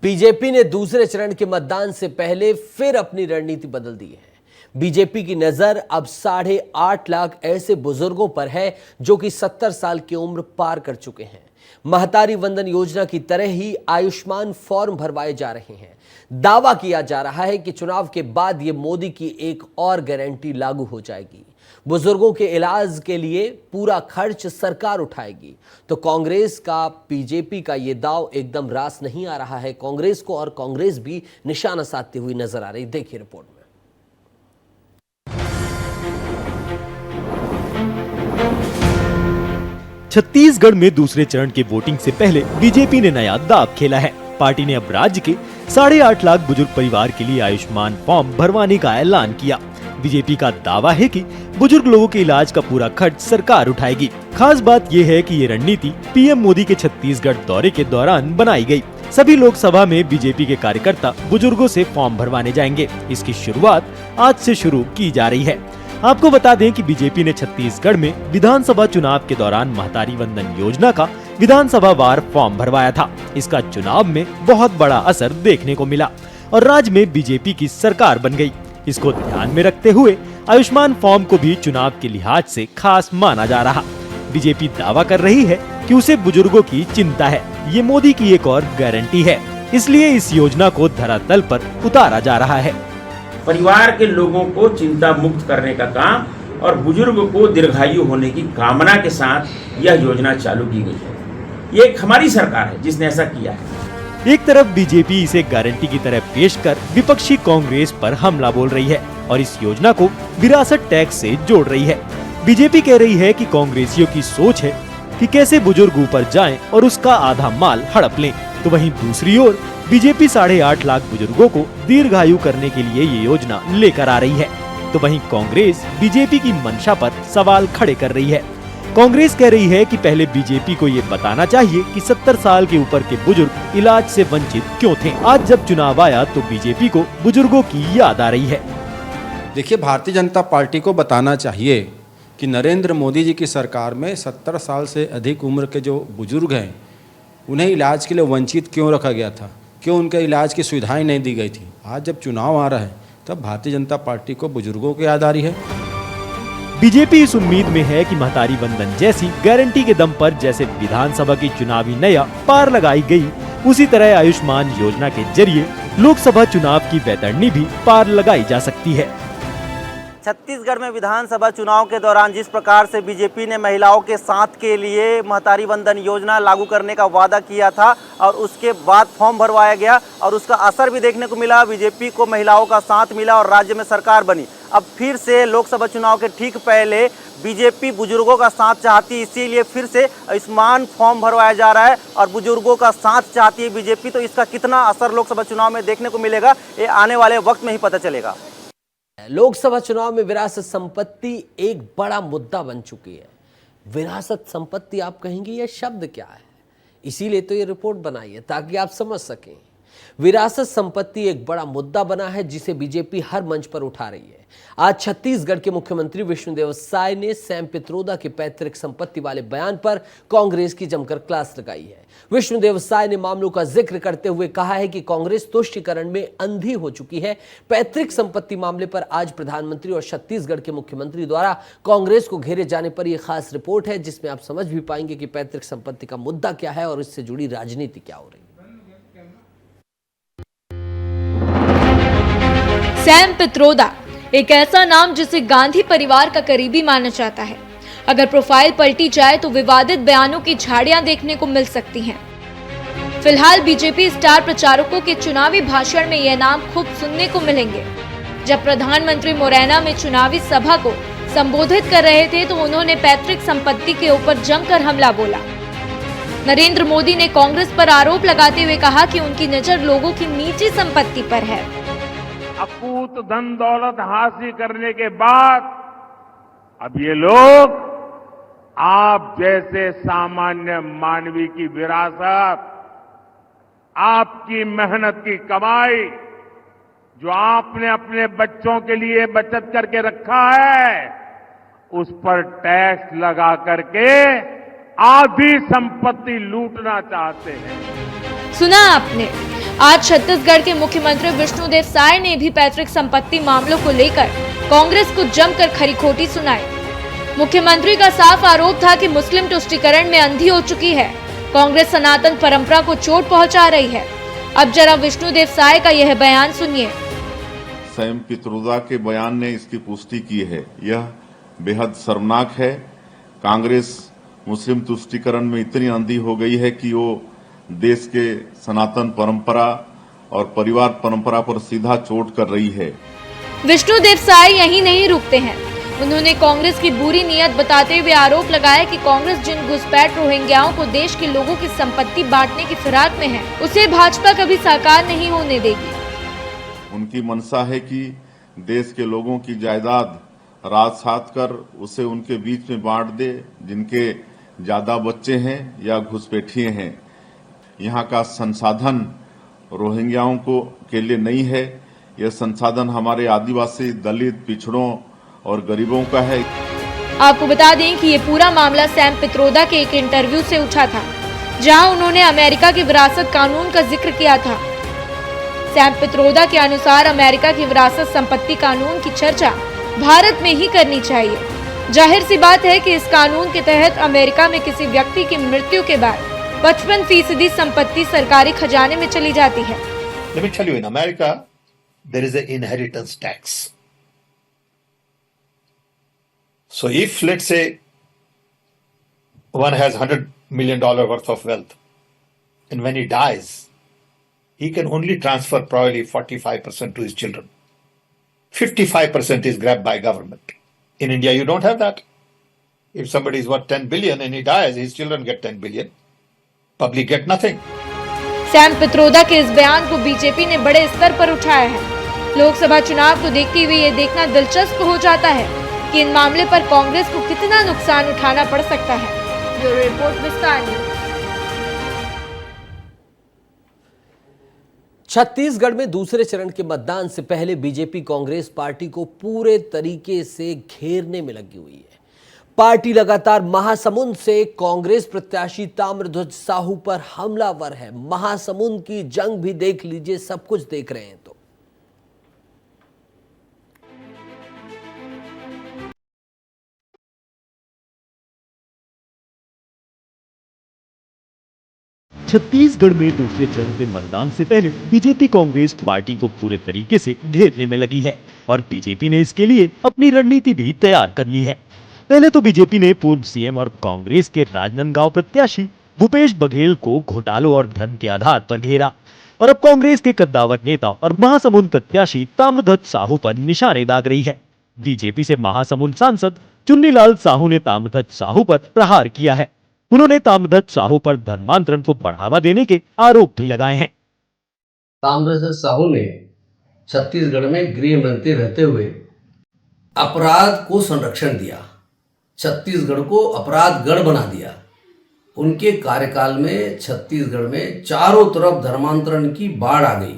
S1: BJP ने दूसरे चरण के मतदान से पहले फिर अपनी रणनीति बदल दी है। बीजेपी की नजर अब 8.5 लाख ऐसे बुजुर्गों पर है जो कि 70 साल की उम्र पार कर चुके हैं। महतारी वंदन योजना की तरह ही आयुष्मान फॉर्म भरवाए जा रहे हैं। दावा किया जा रहा है कि चुनाव के बाद ये मोदी की एक और गारंटी लागू हो जाएगी। बुजुर्गों के इलाज के लिए पूरा खर्च सरकार उठाएगी। तो कांग्रेस का बीजेपी का ये दाव एकदम रास नहीं आ रहा है कांग्रेस को, और कांग्रेस भी निशाना साधती हुई नजर आ रही। देखिए रिपोर्ट में।
S2: छत्तीसगढ़ में दूसरे चरण के वोटिंग से पहले बीजेपी ने नया दांव खेला है। पार्टी ने अब राज्य के 8.5 लाख बुजुर्ग परिवार के लिए आयुष्मान फॉर्म भरवाने का ऐलान किया। बीजेपी का दावा है कि बुजुर्ग लोगों के इलाज का पूरा खर्च सरकार उठाएगी। खास बात यह है कि ये रणनीति पीएम मोदी के छत्तीसगढ़ दौरे के दौरान बनाई गई। सभी लोकसभा में बीजेपी के कार्यकर्ता बुजुर्गों से फॉर्म भरवाने जाएंगे। इसकी शुरुआत आज से शुरू की जा रही है। आपको बता दें कि बीजेपी ने छत्तीसगढ़ में विधानसभा चुनाव के दौरान महतारी वंदन योजना का विधानसभा वार फॉर्म भरवाया था। इसका चुनाव में बहुत बड़ा असर देखने को मिला और राज्य में बीजेपी की सरकार बन गई। इसको ध्यान में रखते हुए आयुष्मान फॉर्म को भी चुनाव के लिहाज से खास माना जा रहा। बीजेपी दावा कर रही है कि उसे बुजुर्गों की चिंता है। ये मोदी की एक और गारंटी है, इसलिए इस योजना को धरातल पर उतारा जा रहा है।
S12: परिवार के लोगों को चिंता मुक्त करने का काम और बुजुर्ग को दीर्घायु होने की कामना के साथ यह योजना चालू की गई है। ये हमारी सरकार है जिसने ऐसा किया है।
S2: एक तरफ बीजेपी इसे गारंटी की तरह पेश कर विपक्षी कांग्रेस पर हमला बोल रही है और इस योजना को विरासत टैक्स से जोड़ रही है। बीजेपी कह रही है कि कांग्रेसियों की सोच है कि कैसे बुजुर्ग ऊपर जाएं और उसका आधा माल हड़प लें, तो वहीं दूसरी ओर बीजेपी 8.5 लाख बुजुर्गों को दीर्घायु करने के लिए ये योजना लेकर आ रही है। तो वहीं कांग्रेस बीजेपी की मंशा पर सवाल खड़े कर रही है। कांग्रेस कह रही है कि पहले बीजेपी को ये बताना चाहिए कि 70 साल के ऊपर के बुजुर्ग इलाज से वंचित क्यों थे। आज जब चुनाव आया तो बीजेपी को बुजुर्गों की याद आ रही है।
S13: देखिए, भारतीय जनता पार्टी को बताना चाहिए कि नरेंद्र मोदी जी की सरकार में 70 साल से अधिक उम्र के जो बुजुर्ग हैं उन्हें इलाज के लिए वंचित क्यों रखा गया था, क्यों उनके इलाज की सुविधाएं नहीं दी गई थी। आज जब चुनाव आ रहा है तब भारतीय जनता पार्टी को बुजुर्गों की याद आ रही है।
S2: बीजेपी इस उम्मीद में है कि महतारी वंदन जैसी गारंटी के दम पर जैसे विधानसभा की चुनावी नया पार लगाई गई, उसी तरह आयुष्मान योजना के जरिए लोकसभा चुनाव की वैतरणी भी पार लगाई जा सकती है।
S14: छत्तीसगढ़ में विधानसभा चुनाव के दौरान जिस प्रकार से बीजेपी ने महिलाओं के साथ के लिए महतारी वंदन योजना लागू करने का वादा किया था और उसके बाद फॉर्म भरवाया गया और उसका असर भी देखने को मिला। बीजेपी को महिलाओं का साथ मिला और राज्य में सरकार बनी। अब फिर से लोकसभा चुनाव के ठीक पहले बीजेपी बुजुर्गों का साथ चाहती है, इसीलिए फिर से आयुष्मान फॉर्म भरवाया जा रहा है और बुजुर्गों का साथ चाहती है बीजेपी। तो इसका कितना असर लोकसभा चुनाव में देखने को मिलेगा ये आने वाले वक्त में ही पता चलेगा।
S1: लोकसभा चुनाव में विरासत संपत्ति एक बड़ा मुद्दा बन चुकी है। विरासत संपत्ति आप कहेंगे यह शब्द क्या है, इसीलिए तो ये रिपोर्ट बनाई है ताकि आप समझ सकें। विरासत संपत्ति एक बड़ा मुद्दा बना है जिसे बीजेपी हर मंच पर उठा रही है। आज छत्तीसगढ़ के मुख्यमंत्री विष्णुदेव साय ने सैम पित्रोदा के पैतृक संपत्ति वाले बयान पर कांग्रेस की जमकर क्लास लगाई है। विष्णुदेव साय ने मामलों का जिक्र करते हुए कहा है कि कांग्रेस तुष्टीकरण में अंधी हो चुकी है। पैतृक संपत्ति मामले पर आज प्रधानमंत्री और छत्तीसगढ़ के मुख्यमंत्री द्वारा कांग्रेस को घेरे जाने पर यह खास रिपोर्ट है जिसमें आप समझ भी पाएंगे कि पैतृक संपत्ति का मुद्दा क्या है और इससे जुड़ी राजनीति क्या हो रही है।
S15: सैम पित्रोदा एक ऐसा नाम जिसे गांधी परिवार का करीबी माना जाता है। अगर प्रोफाइल पलटी जाए तो विवादित बयानों की झाड़ियां देखने को मिल सकती हैं। फिलहाल बीजेपी स्टार प्रचारकों के चुनावी भाषण में यह नाम खूब सुनने को मिलेंगे। जब प्रधानमंत्री मुरैना में चुनावी सभा को संबोधित कर रहे थे तो उन्होंने पैतृक संपत्ति के ऊपर जमकर हमला बोला। नरेंद्र मोदी ने कांग्रेस पर आरोप लगाते हुए कहा कि उनकी नजर लोगों की निजी संपत्ति पर है।
S3: अकूत धन दौलत हासिल करने के बाद अब ये लोग आप जैसे सामान्य मानवी की विरासत, आपकी मेहनत की कमाई, जो आपने अपने बच्चों के लिए बचत करके रखा है, उस पर टैक्स लगा करके आधी संपत्ति लूटना चाहते हैं।
S15: सुना आपने, आज छत्तीसगढ़ के मुख्यमंत्री विष्णुदेव साय ने भी पैतृक संपत्ति मामलों को लेकर कांग्रेस को जमकर खरी खोटी सुनाई। मुख्यमंत्री का साफ आरोप था कि मुस्लिम तुष्टीकरण में अंधी हो चुकी है। कांग्रेस सनातन परंपरा को चोट पहुंचा रही है। अब जरा विष्णुदेव साय का यह बयान सुनिए।
S16: सैम पित्रोदा के बयान ने इसकी पुष्टि की है। यह बेहद शर्मनाक है। कांग्रेस मुस्लिम तुष्टीकरण में इतनी अंधी हो गई है कि वो देश के सनातन परंपरा और परिवार परंपरा पर सीधा चोट कर रही है।
S15: विष्णुदेव साय यहीं नहीं रुकते हैं। उन्होंने कांग्रेस की बुरी नीयत बताते हुए आरोप लगाया कि कांग्रेस जिन घुसपैठ रोहिंग्याओं को देश के लोगों की संपत्ति बांटने की फिराक में है, उसे भाजपा कभी साकार नहीं होने देगी।
S16: उनकी मंशा है कि देश के लोगों की जायदाद रात साथ कर उसे उनके बीच में बांट दे, जिनके ज्यादा बच्चे हैं या घुसपैठिए हैं। यहाँ का संसाधन रोहिंग्याओं के लिए नहीं है। यह संसाधन हमारे आदिवासी, दलित, पिछड़ों और गरीबों का है।
S15: आपको बता दें कि ये पूरा मामला सैम पित्रोदा के एक इंटरव्यू से उठा था, जहां उन्होंने अमेरिका के विरासत कानून का जिक्र किया था। सैम पित्रोदा के अनुसार अमेरिका की विरासत संपत्ति कानून की चर्चा भारत में ही करनी चाहिए। जाहिर सी बात है कि इस कानून के तहत अमेरिका में किसी व्यक्ति की मृत्यु के बाद 55% संपत्ति सरकारी खजाने में चली जाती है।
S17: Let me tell you, in America, there is an inheritance tax. So if, let's say, one has $100 million worth of wealth, and when he dies, he can only transfer probably 45% to his children. 55% is grabbed by government. In India, you don't have that. If somebody is worth 10 billion and he dies, his children get 10 billion. Public get nothing.
S15: Sam Pitroda के इस बयान को BJP ने बड़े स्तर पर उठाया है। लोकसभा चुनाव को देखते हुए ये देखना दिलचस्प हो जाता है कि इन मामले पर कांग्रेस को कितना नुकसान उठाना पड़ सकता है। ब्यूरो रिपोर्ट, विस्तार न्यूज।
S1: छत्तीसगढ़ में दूसरे चरण के मतदान से पहले बीजेपी कांग्रेस पार्टी को पूरे तरीके से घेरने में लगी हुई है। पार्टी लगातार महासमुंद से कांग्रेस प्रत्याशी ताम्रध्वज साहू पर हमलावर है। महासमुंद की जंग भी देख लीजिए, सब कुछ देख रहे हैं तो।
S2: छत्तीसगढ़ में दूसरे चरण के मतदान से पहले बीजेपी कांग्रेस पार्टी को पूरे तरीके से घेरने में लगी है और बीजेपी ने इसके लिए अपनी रणनीति भी तैयार कर ली है। पहले तो बीजेपी ने पूर्व सीएम और कांग्रेस के राजनांदगांव प्रत्याशी भूपेश बघेल को घोटालों और धन के आधार पर घेरा और अब कांग्रेस के कद्दावर नेता और महासमुंद प्रत्याशी ताम्रध्वज साहू पर निशाने दाग रही है। बीजेपी से महासमुंद सांसद चुन्नीलाल साहू ने ताम्रध्वज साहू पर प्रहार किया है। उन्होंने ताम्रध्वज साहू पर धर्मांतरण को बढ़ावा देने के आरोप भी लगाए हैं।
S18: ताम्रध्वज साहू ने छत्तीसगढ़ में गृह मंत्री रहते हुए अपराध को संरक्षण दिया, छत्तीसगढ़ को अपराध गढ़ बना दिया। उनके कार्यकाल में छत्तीसगढ़ में चारों तरफ धर्मांतरण की बाढ़ आ गई।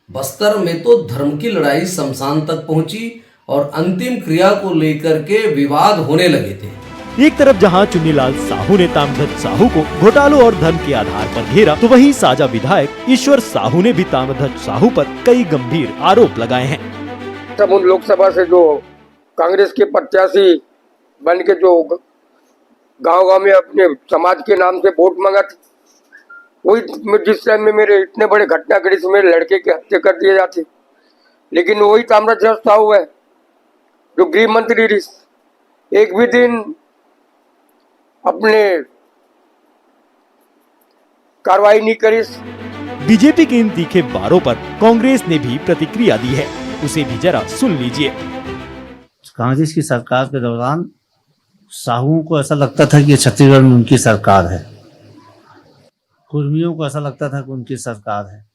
S18: बस्तर में तो धर्म की लड़ाई शमशान तक पहुंची और अंतिम क्रिया को लेकर के विवाद होने लगे थे।
S2: एक तरफ जहां चुन्नीलाल साहू ने ताम्रध्वज साहू को घोटालों और धन के आधार पर घेरा, तो वहीं साझा विधायक ईश्वर साहू ने भी ताम्रध्वज साहू पर कई गंभीर आरोप लगाए हैं।
S19: समुद्र लोकसभा से जो कांग्रेस के प्रत्याशी बन के जो गांव-गांव में अपने समाज के नाम से वोट मांगा था, वही जिस टाइम में मेरे इतने बड़े घटना घटी से मेरे लड़के की हत्या कर दिए जाते, लेकिन वही ताम्रध्वज साहू है जो गृह मंत्री रही, एक भी दिन अपने कार्रवाई नहीं करी।
S2: बीजेपी के इन तीखे वारों पर कांग्रेस ने भी प्रतिक्रिया दी है, उसे भी जरा सुन लीजिए।
S11: कांग्रेस की सरकार के दौरान साहुओं को ऐसा लगता था कि छत्तीसगढ़ में उनकी सरकार है, कुर्मियों को ऐसा लगता था कि उनकी सरकार है,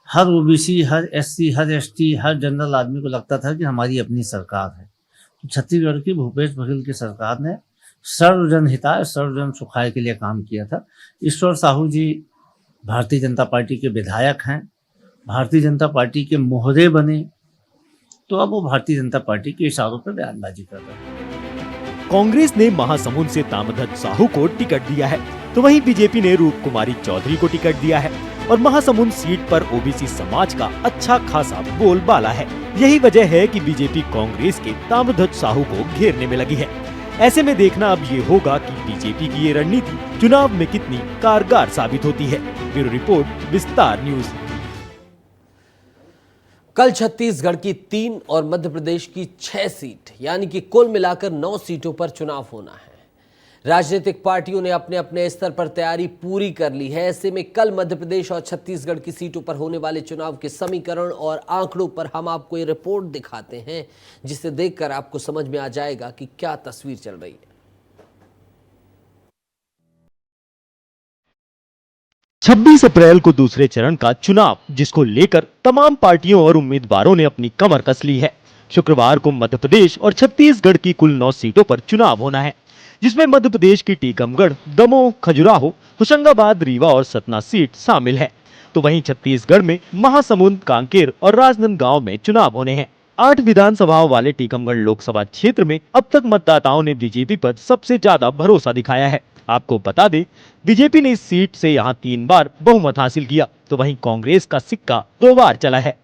S11: हर ओबीसी, हर एससी, हर एसटी, हर जनरल आदमी को लगता था कि हमारी अपनी सरकार है। तो छत्तीसगढ़ की भूपेश बघेल की सरकार ने सर्वजन हिताय सर्वजन सुखाय के लिए काम किया था। ईश्वर साहू जी भारतीय जनता पार्टी के विधायक हैं, भारतीय जनता पार्टी के मोहरे बने, तो अब वो भारतीय जनता पार्टी के इशारों पर बयानबाजी कर रहे हैं।
S2: कांग्रेस ने महासमुंद से ताम्रध्वज साहू को टिकट दिया है, तो वहीं बीजेपी ने रूप कुमारी चौधरी को टिकट दिया है और महासमुंद सीट पर ओबीसी समाज का अच्छा खासा बोलबाला है। यही वजह है कि बीजेपी कांग्रेस के ताम्रध्वज साहू को घेरने में लगी है। ऐसे में देखना अब ये होगा कि बीजेपी की ये रणनीति चुनाव में कितनी कारगर साबित होती है। ब्यूरो रिपोर्ट, विस्तार न्यूज।
S1: कल छत्तीसगढ़ की 3 और मध्य प्रदेश की 6 सीट यानी कि कुल मिलाकर 9 सीटों पर चुनाव होना है। राजनीतिक पार्टियों ने अपने अपने स्तर पर तैयारी पूरी कर ली है। ऐसे में कल मध्य प्रदेश और छत्तीसगढ़ की सीटों पर होने वाले चुनाव के समीकरण और आंकड़ों पर हम आपको ये रिपोर्ट दिखाते हैं, जिसे देखकर आपको समझ में आ जाएगा कि क्या तस्वीर चल रही है।
S2: 26 अप्रैल को दूसरे चरण का चुनाव, जिसको लेकर तमाम पार्टियों और उम्मीदवारों ने अपनी कमर कस ली है। शुक्रवार को मध्य प्रदेश और छत्तीसगढ़ की कुल 9 सीटों पर चुनाव होना है, जिसमें मध्य प्रदेश की टीकमगढ़, दमोह, खजुराहो, होशंगाबाद, रीवा और सतना सीट शामिल है। तो वहीं छत्तीसगढ़ में महासमुंद, कांकेर और राजनांदगांव में चुनाव होने हैं। 8 विधानसभाओं वाले टीकमगढ़ लोकसभा क्षेत्र में अब तक मतदाताओं ने बीजेपी पर सबसे ज्यादा भरोसा दिखाया है। आपको बता दें, बीजेपी ने इस सीट से यहां 3 बार बहुमत हासिल किया, तो वहीं कांग्रेस का सिक्का 2 बार चला है।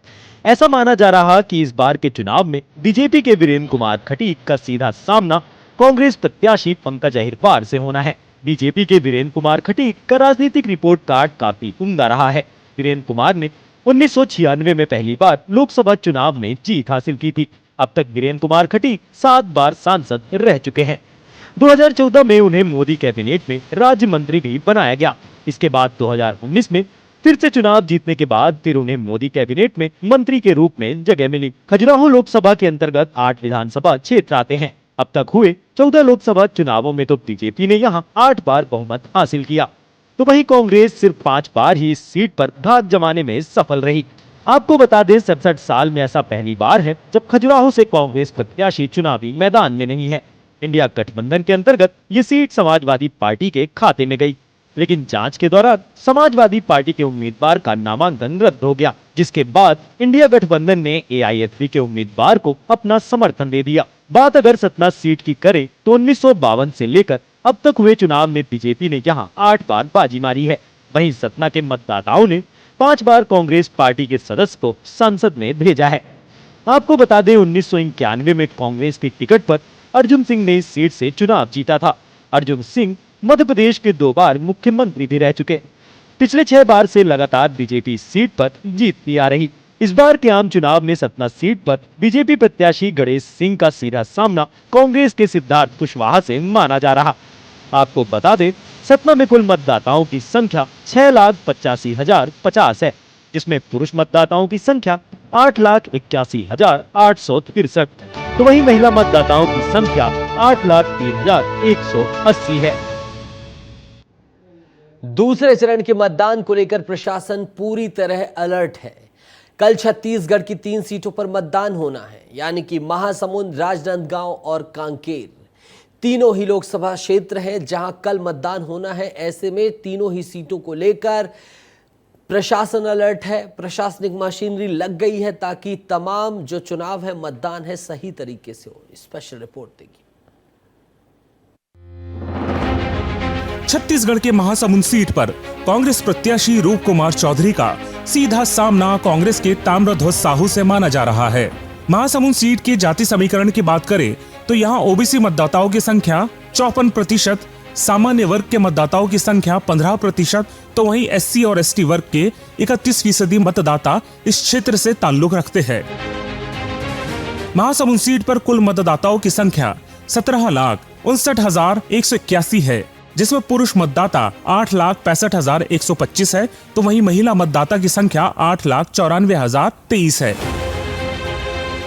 S2: ऐसा माना जा रहा कि इस बार के चुनाव में बीजेपी के वीरेंद्र कुमार खटीक का सीधा सामना कांग्रेस प्रत्याशी पंकज अहिरवार से होना है। बीजेपी के वीरेंद्र कुमार खटीक का राजनीतिक रिपोर्ट कार्ड काफी उम्दा रहा है। वीरेंद्र कुमार ने 1996 में पहली बार लोकसभा चुनाव में जीत हासिल की थी। अब तक वीरेंद्र कुमार खटीक 7 बार सांसद रह चुके हैं। 2014 में उन्हें मोदी कैबिनेट में राज्य मंत्री भी बनाया गया। इसके बाद 2019 में फिर से चुनाव जीतने के बाद फिर उन्हें मोदी कैबिनेट में मंत्री के रूप में जगह मिली। खजुराहो लोकसभा के अंतर्गत 8 विधानसभा क्षेत्र आते हैं। अब तक हुए 14 लोकसभा चुनावों में तो बीजेपी ने यहां 8 बार बहुमत हासिल किया, तो वहीं कांग्रेस सिर्फ 5 बार ही इस सीट पर धाक जमाने में सफल रही। आपको बता दें, 67 साल में ऐसा पहली बार है जब खजुराहो से कांग्रेस प्रत्याशी चुनावी मैदान में नहीं है। इंडिया गठबंधन के अंतर्गत ये सीट समाजवादी पार्टी के खाते में गई, लेकिन जांच के दौरान समाजवादी पार्टी के उम्मीदवार का नामांकन रद्द हो गया, जिसके बाद इंडिया गठबंधन ने एआईएफबी के उम्मीदवार को अपना समर्थन दे दिया। बात अगर सतना सीट की करें तो 1952 से लेकर अब तक हुए चुनाव में बीजेपी ने यहां 8 बार बाजी मारी है। वहीं सतना के मतदाताओं ने 5 बार कांग्रेस पार्टी के सदस्य को संसद में भेजा है। आपको बता दें, 1991 में कांग्रेस की टिकट पर अर्जुन सिंह ने इस सीट से चुनाव जीता था। अर्जुन सिंह मध्य प्रदेश के 2 बार मुख्यमंत्री भी रह चुके। पिछले 6 बार से लगातार बीजेपी सीट पर जीतती आ रही। इस बार के आम चुनाव में सतना सीट पर बीजेपी प्रत्याशी गणेश सिंह का सीधा सामना कांग्रेस के सिद्धार्थ कुशवाहा से माना जा रहा। आपको बता दें, सतना में कुल मतदाताओं की संख्या 6,85,050 है, जिसमें पुरुष मतदाताओं की संख्या 8,81,863, तो वहीं महिला मतदाताओं की संख्या 8,03,180 है।
S1: दूसरे चरण के मतदान को लेकर प्रशासन पूरी तरह अलर्ट है। कल छत्तीसगढ़ की 3 सीटों पर मतदान होना है, यानी कि महासमुंद, राजनांदगांव और कांकेर। तीनों ही लोकसभा क्षेत्र हैं जहां कल मतदान होना है। ऐसे में तीनों ही सीटों को लेकर प्रशासन अलर्ट है। प्रशासनिक मशीनरी लग गई है ताकि तमाम जो चुनाव है, मतदान है, सही तरीके से हो। स्पेशल रिपोर्ट देखिए।
S8: छत्तीसगढ़ के महासमुंद सीट पर कांग्रेस प्रत्याशी रूप कुमार चौधरी का सीधा सामना कांग्रेस के ताम्रध्वज साहू से माना जा रहा है। महासमुंद सीट के जाति समीकरण की बात करें तो यहाँ ओबीसी मतदाताओं की संख्या 54%, सामान्य वर्ग के मतदाताओं की संख्या 15%, तो वहीं एससी और एसटी वर्ग के 31% मतदाता इस क्षेत्र से ताल्लुक रखते हैं। महासमुंद सीट पर कुल मतदाताओं की संख्या 17,59,181 है, जिसमें पुरुष मतदाता 8,65,125 है, तो वहीं महिला मतदाता की संख्या 8,94,023 है।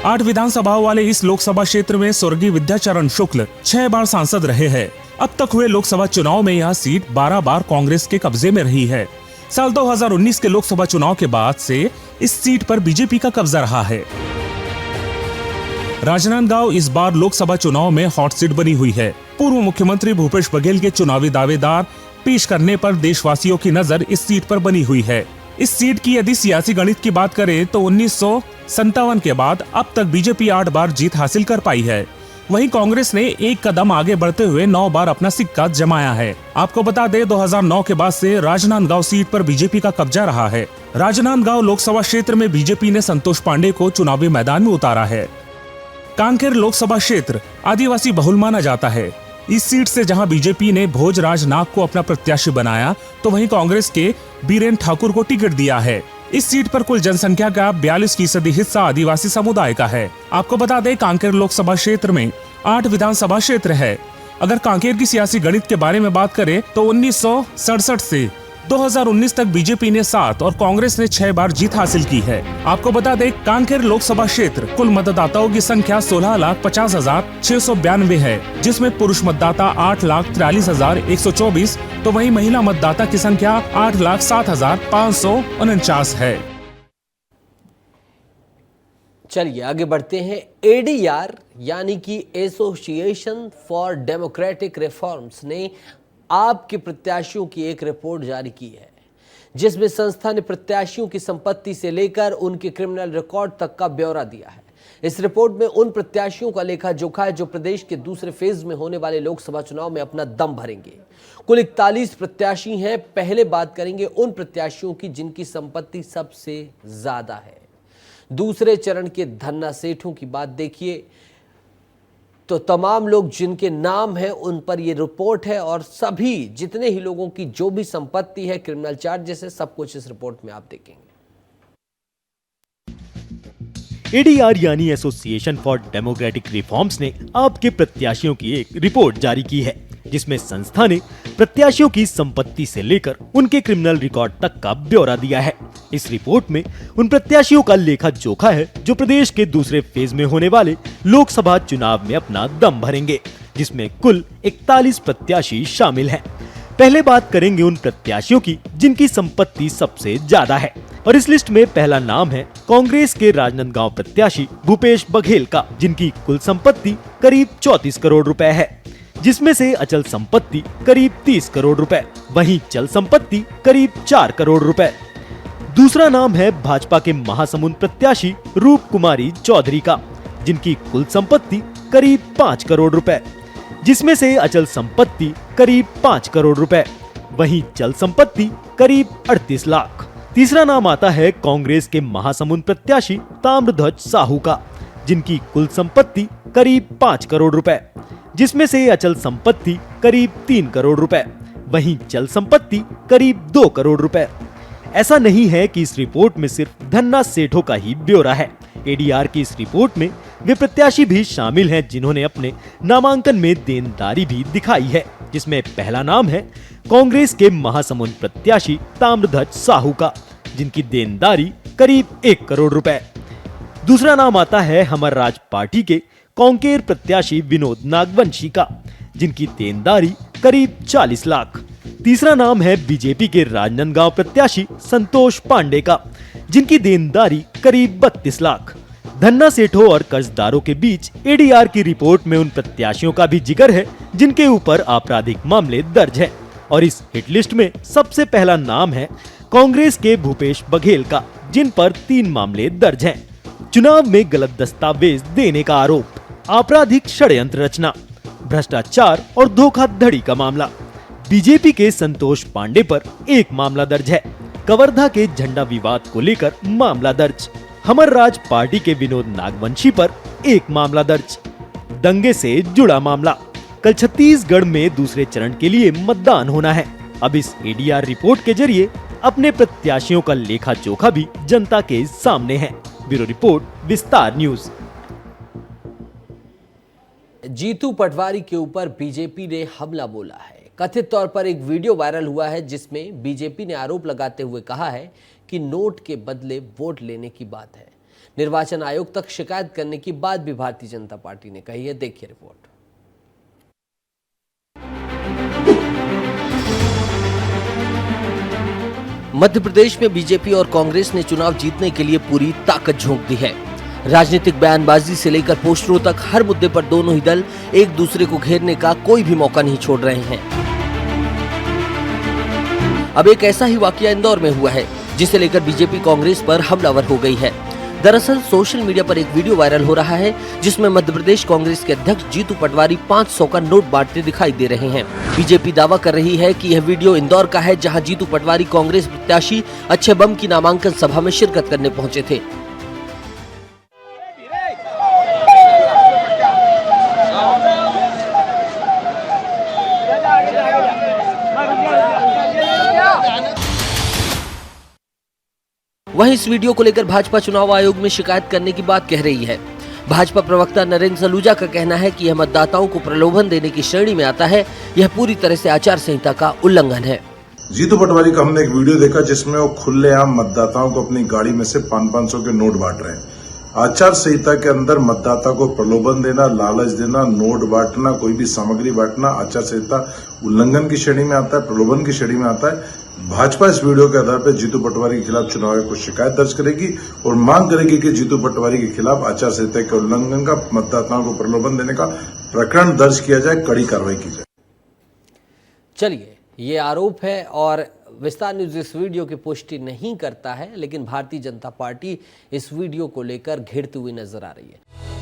S8: 8 विधानसभाओं वाले इस लोकसभा क्षेत्र में स्वर्गीय विद्याचरण शुक्ल 6 बार सांसद रहे हैं। अब तक हुए लोकसभा चुनाव में यह सीट 12 बार कांग्रेस के कब्जे में रही है। साल 2019 के लोकसभा चुनाव के बाद से इस सीट पर बीजेपी का कब्जा रहा है। राजनांदगांव इस बार लोकसभा चुनाव में हॉट सीट बनी हुई है। पूर्व मुख्यमंत्री भूपेश बघेल के चुनावी दावेदार पेश करने पर देशवासियों की नजर इस सीट पर बनी हुई है। इस सीट की यदि सियासी गणित की बात करें तो 1957 के बाद अब तक बीजेपी 8 बार जीत हासिल कर पाई है। वहीं कांग्रेस ने एक कदम आगे बढ़ते हुए 9 बार अपना सिक्का जमाया है। आपको बता दें 2009 के बाद से राजनांदगांव सीट पर बीजेपी का कब्जा रहा है। राजनांदगांव लोकसभा क्षेत्र में बीजेपी ने संतोष पांडे को चुनावी मैदान में उतारा है। कांकेर लोकसभा क्षेत्र आदिवासी बहुल माना जाता है। इस सीट से जहां बीजेपी ने भोजराज नाग को अपना प्रत्याशी बनाया, तो वहीं कांग्रेस के बीरेन ठाकुर को टिकट दिया है। इस सीट पर कुल जनसंख्या का 42% हिस्सा आदिवासी समुदाय का है। आपको बता दें कांकेर लोकसभा क्षेत्र में 8 विधानसभा क्षेत्र है। अगर कांकेर की सियासी गणित के बारे में बात करें तो 1967 से 2019 तक बीजेपी ने 7 और कांग्रेस ने 6 बार जीत हासिल की है। आपको बता दें कांकेर लोकसभा क्षेत्र कुल मतदाताओं की संख्या 16,50,692 है, जिसमें पुरुष मतदाता 8,43,124, तो वहीं महिला मतदाता की संख्या 8,07,549 है।
S1: चलिए आगे बढ़ते हैं। ADR यानी कि एसोसिएशन फॉर डेमोक्रेटिक रिफॉर्म्स ने आपके प्रत्याशियों की एक रिपोर्ट जारी की है, जिसमें संस्था ने प्रत्याशियों की संपत्ति से लेकर उनके क्रिमिनल रिकॉर्ड तक का ब्यौरा दिया है। इस रिपोर्ट में उन प्रत्याशियों का लेखा जोखा है जो प्रदेश के दूसरे फेज में होने वाले लोकसभा चुनाव में अपना दम भरेंगे। कुल 41 प्रत्याशी हैं। पहले बात करेंगे उन प्रत्याशियों की जिनकी संपत्ति सबसे ज्यादा है। दूसरे चरण के धन्ना सेठों की बात देखिए तो तमाम लोग जिनके नाम है उन पर ये रिपोर्ट है, और सभी जितने ही लोगों की जो भी संपत्ति है, क्रिमिनल चार्जेस है, सब कुछ इस रिपोर्ट में आप देखेंगे।
S2: ADR यानी एसोसिएशन फॉर डेमोक्रेटिक रिफॉर्म्स ने आपके प्रत्याशियों की एक रिपोर्ट जारी की है, जिसमें संस्था ने प्रत्याशियों की संपत्ति से लेकर उनके क्रिमिनल रिकॉर्ड तक का ब्यौरा दिया है। इस रिपोर्ट में उन प्रत्याशियों का लेखा जोखा है जो प्रदेश के दूसरे फेज में होने वाले लोकसभा चुनाव में अपना दम भरेंगे, जिसमें कुल 41 प्रत्याशी शामिल हैं। पहले बात करेंगे उन प्रत्याशियों की जिनकी संपत्ति सबसे ज्यादा है, और इस लिस्ट में पहला नाम है कांग्रेस के राजनांदगांव प्रत्याशी भूपेश बघेल का, जिनकी कुल संपत्ति करीब 34 करोड़ रुपए है, जिसमें से अचल संपत्ति करीब 30 करोड़ रुपए, वहीं चल संपत्ति करीब 4 करोड़ रुपए। दूसरा नाम है भाजपा के महासमुंद प्रत्याशी रूप कुमारी चौधरी का, जिनकी कुल संपत्ति करीब 5 करोड़ रुपए, जिसमें से अचल संपत्ति करीब 5 करोड़ रुपए, वहीं चल संपत्ति करीब 38 लाख। तीसरा नाम आता है कांग्रेस के महासमुंद प्रत्याशी ताम्रध्वज साहू का, जिनकी कुल संपत्ति करीब 5 करोड़ रुपए, जिसमें से अचल संपत्ति करीब 3 करोड़ रुपए, वहीं चल संपत्ति करीब 2 करोड़ रुपए। ऐसा नहीं है कि इस रिपोर्ट में सिर्फ धन्ना सेठों का ही ब्यौरा है। ADR की इस रिपोर्ट में वे प्रत्याशी भी शामिल हैं जिन्होंने अपने नामांकन में देनदारी भी दिखाई है, जिसमें पहला नाम है कांग्रेस के महासमुंद प्रत्याशी ताम्रध्वज साहू का, जिनकी देनदारी करीब 1 करोड़ रुपए। दूसरा नाम आता है हमर राज पार्टी के कांकेर प्रत्याशी विनोद नागवंशी का, जिनकी देनदारी करीब 40 लाख। तीसरा नाम है बीजेपी के राजनांदगांव प्रत्याशी संतोष पांडे का, जिनकी देनदारी करीब 32 लाख। धन्ना सेठों और कर्जदारों के बीच ADR की रिपोर्ट में उन प्रत्याशियों का भी जिक्र है जिनके ऊपर आपराधिक मामले दर्ज हैं, और इस हिट लिस्ट में सबसे पहला नाम है कांग्रेस के भूपेश बघेल का, जिन पर 3 मामले दर्ज हैं। चुनाव में गलत दस्तावेज देने का आरोप, आपराधिक षड्यंत्र रचना, भ्रष्टाचार और धोखाधड़ी का मामला। बीजेपी के संतोष पांडे पर 1 मामला दर्ज है। कवर्धा के झंडा विवाद को लेकर मामला दर्ज। हमर राज पार्टी के विनोद नागवंशी पर 1 मामला दर्ज। दंगे से जुड़ा मामला। कल छत्तीसगढ़ में दूसरे चरण के लिए मतदान होना है। अब इस ADR रिपोर्ट के जरिए अपने प्रत्याशियों का लेखा जोखा भी जनता के सामने है। ब्यूरो रिपोर्ट, विस्तार न्यूज।
S1: जीतू पटवारी के ऊपर बीजेपी ने हमला बोला है। कथित तौर पर एक वीडियो वायरल हुआ है जिसमें बीजेपी ने आरोप लगाते हुए कहा है कि नोट के बदले वोट लेने की बात है। निर्वाचन आयोग तक शिकायत करने की बात भी भारतीय जनता पार्टी ने कही है। देखिए रिपोर्ट। मध्य प्रदेश में बीजेपी और कांग्रेस ने चुनाव जीतने के लिए पूरी ताकत झोंक दी है। राजनीतिक बयानबाजी से लेकर पोस्टरों तक हर मुद्दे पर दोनों ही दल एक दूसरे को घेरने का कोई भी मौका नहीं छोड़ रहे हैं। अब एक ऐसा ही वाकया इंदौर में हुआ है जिसे लेकर बीजेपी कांग्रेस पर हमलावर हो गई है। दरअसल सोशल मीडिया पर एक वीडियो वायरल हो रहा है जिसमें मध्य प्रदेश कांग्रेस के अध्यक्ष जीतू पटवारी 500 का नोट बांटते दिखाई दे रहे हैं। बीजेपी दावा कर रही है कि यह वीडियो इंदौर का है जहां जीतू पटवारी कांग्रेस प्रत्याशी अच्छे बम की नामांकन सभा में शिरकत करने पहुंचे थे। वहीं इस वीडियो को लेकर भाजपा चुनाव आयोग में शिकायत करने की बात कह रही है। भाजपा प्रवक्ता नरेंद्र सलूजा का कहना है कि यह मतदाताओं को प्रलोभन देने की श्रेणी में आता है। यह पूरी तरह से आचार संहिता का उल्लंघन है।
S20: जीतू पटवारी का हमने एक वीडियो देखा जिसमें वो खुलेआम मतदाताओं को अपनी गाड़ी में से 500 के नोट बांट रहे हैं। आचार संहिता के अंदर मतदाता को प्रलोभन देना, लालच देना, नोट बांटना, कोई भी सामग्री बांटना आचार संहिता उल्लंघन की श्रेणी में आता है, प्रलोभन की श्रेणी में आता है। भाजपा इस वीडियो के आधार पर जीतू पटवारी के खिलाफ चुनाव आयोग को शिकायत दर्ज करेगी और मांग करेगी कि जीतू पटवारी के खिलाफ आचार संहिता के उल्लंघन का, मतदाताओं को प्रलोभन देने का प्रकरण दर्ज किया जाए, कड़ी कार्रवाई की जाए।
S1: चलिए, ये आरोप है और विस्तार न्यूज इस वीडियो की पुष्टि नहीं करता है, लेकिन भारतीय जनता पार्टी इस वीडियो को लेकर घेरती हुई नजर आ रही है।